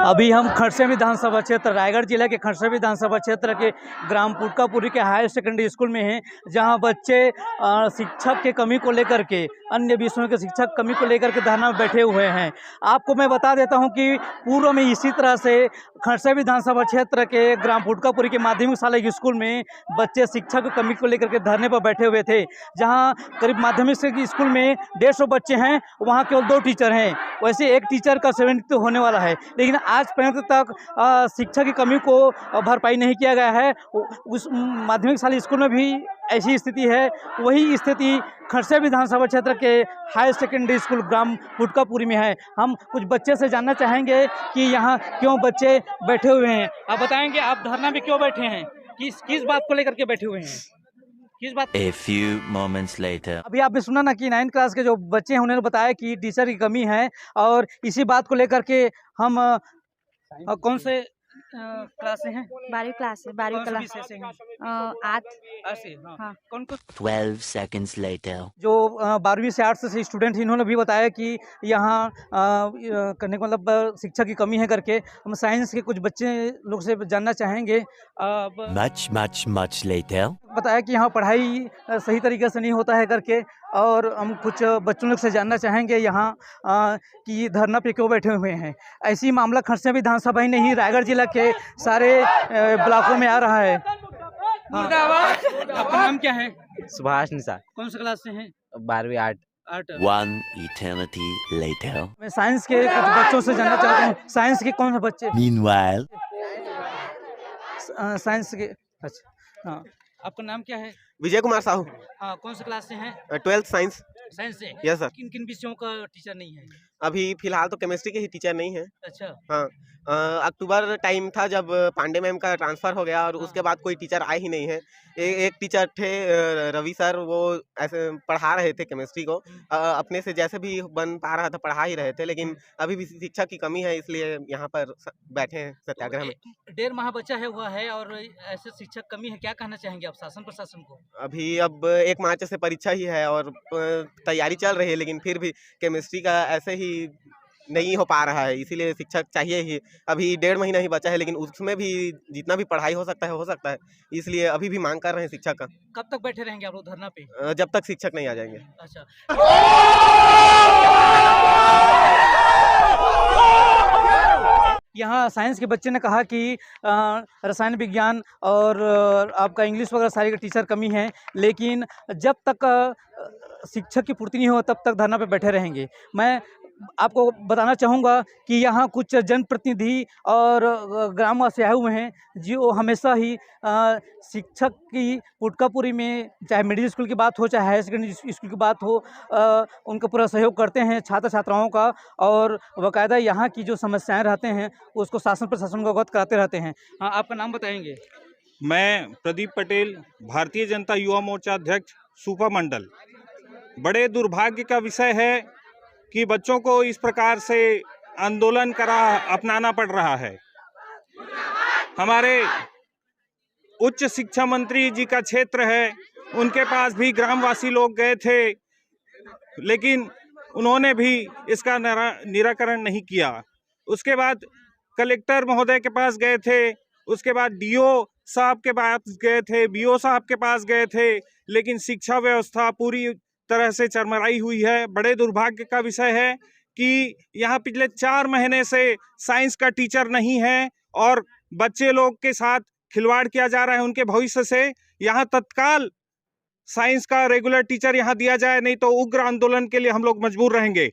अभी हम खरसिया विधानसभा क्षेत्र, रायगढ़ जिला के खरसिया विधानसभा क्षेत्र के ग्राम पुटकापुरी के हायर सेकेंडरी स्कूल में हैं, जहां बच्चे शिक्षक के कमी को लेकर के, अन्य विषयों के शिक्षक कमी को लेकर के धरना में बैठे हुए हैं। आपको मैं बता देता हूं कि पूर्व में इसी तरह से खरसिया विधानसभा क्षेत्र के ग्राम पुटकापुरी के माध्यमिक शाला स्कूल में बच्चे शिक्षक की कमी को लेकर के धरने पर बैठे हुए थे, जहाँ करीब माध्यमिक स्कूल में 150 बच्चे हैं, वहाँ केवल 2 टीचर हैं। वैसे एक टीचर का सेवानिवृत्त होने वाला है, लेकिन आज पर्यंत तक शिक्षा की कमी को भरपाई नहीं किया गया है। उस माध्यमिक शाला स्कूल में भी ऐसी स्थिति है। वही स्थिति खरसिया विधानसभा क्षेत्र के हायर सेकेंडरी स्कूल ग्राम पुटकापुरी में है। हम कुछ बच्चे से जानना चाहेंगे कि यहाँ क्यों बच्चे बैठे हुए हैं। आप बताएंगे, आप धरना में क्यों बैठे हैं, किस बात को लेकर के बैठे हुए हैं, किस बात? A few moments later. अभी आपने सुना ना कि 9th क्लास के जो बच्चे हैं उन्होंने बताया कि टीचर की कमी है, और इसी बात को लेकर के हम कौन से क्लास से हैं? 12वीं क्लास से, 12वीं क्लास से हैं? 8 से, हाँ। हाँ। कौन 12 seconds later. जो 12वीं से 8 से स्टूडेंट हैं, इन्होंने भी बताया कि यहाँ करने का मतलब शिक्षा की कमी है करके। हम साइंस के कुछ बच्चे लोग से जानना चाहेंगे। Much later. बताया कि यहाँ पढ़ाई सही तरीके से नहीं होता है करके, और हम कुछ बच्चों लोग से जानना चाहेंगे यहाँ कि धरना पे क्यों बैठे हुए हैं। ऐसी मामला खरसिया विधानसभा ही नहीं, रायगढ़ जिला के सारे ब्लॉकों में आ रहा है। आपका नाम क्या है? सुभाष निशा। कौन सी क्लास से हैं? 12वीं 8। 1 eternity later. मैं साइंस के कुछ बच्चों से जानना चाहता हूँ। साइंस के कौन से बच्चे? Meanwhile. साइंस के, अच्छा, हाँ। आपका नाम क्या है? विजय कुमार साहू। हाँ, कौन सी क्लास से हैं? 12th science. साइंस से? Yes sir. किन किन विषयों का टीचर नहीं है? अभी फिलहाल तो केमिस्ट्री के ही टीचर नहीं है। अच्छा। हाँ, अक्टूबर टाइम था जब पांडे मैम का ट्रांसफ़र हो गया, और उसके बाद कोई टीचर आए ही नहीं है। एक टीचर थे रवि सर, वो ऐसे पढ़ा रहे थे केमिस्ट्री को, अपने से जैसे भी बन पा रहा था पढ़ा ही रहे थे, लेकिन अभी भी शिक्षक की कमी है, इसलिए यहाँ पर बैठे हैं सत्याग्रह में। 1.5 माह बचा है हुआ है, और ऐसे शिक्षक कमी है, क्या कहना चाहेंगे आप शासन प्रशासन को? अभी अब 1 मार्च से परीक्षा ही है और तैयारी चल रही है, लेकिन फिर भी केमिस्ट्री का ऐसे ही नहीं हो पा रहा है, इसीलिए शिक्षक चाहिए ही। अभी 1.5 महीना ही बचा है, लेकिन उसमें भी जितना भी पढ़ाई हो सकता है, इसलिए अभी भी मांग कर रहे हैं शिक्षक का। कब तक बैठे रहेंगे आप लोग धरना पे? जब तक शिक्षक नहीं आ जाएंगे। अच्छा। यहाँ साइंस के बच्चे ने कहा कि रसायन विज्ञान और आपका इंग्लिश वगैरह सारी का टीचर कमी है, लेकिन जब तक शिक्षक की पूर्ति नहीं हो तब तक धरना पे बैठे रहेंगे। मैं आपको बताना चाहूँगा कि यहाँ कुछ जनप्रतिनिधि और ग्रामवासी आए हुए हैं, जो हमेशा ही शिक्षक की पुटकापुरी में, चाहे मिडिल स्कूल की बात हो, चाहे हायर सेकेंडरी स्कूल की बात हो, उनका पूरा सहयोग करते हैं छात्र छात्राओं का, और बाकायदा यहाँ की जो समस्याएं रहते हैं उसको शासन प्रशासन को अवगत कराते रहते हैं। हाँ, आपका नाम बताएंगे? मैं प्रदीप पटेल, भारतीय जनता युवा मोर्चा अध्यक्ष सूपा मंडल। बड़े दुर्भाग्य का विषय है कि बच्चों को इस प्रकार से आंदोलन अपनाना पड़ रहा है। हमारे उच्च शिक्षा मंत्री जी का क्षेत्र है, उनके पास भी ग्रामवासी लोग गए थे, लेकिन उन्होंने भी इसका निराकरण नहीं किया। उसके बाद कलेक्टर महोदय के पास गए थे, उसके बाद डीओ साहब के पास गए थे, बीओ साहब के पास गए थे, लेकिन शिक्षा व्यवस्था पूरी तरह से चरमराई हुई है। बड़े दुर्भाग्य का विषय है कि यहाँ पिछले 4 महीने से साइंस का टीचर नहीं है, और बच्चे लोग के साथ खिलवाड़ किया जा रहा है उनके भविष्य से। यहाँ तत्काल साइंस का रेगुलर टीचर यहाँ दिया जाए, नहीं तो उग्र आंदोलन के लिए हम लोग मजबूर रहेंगे।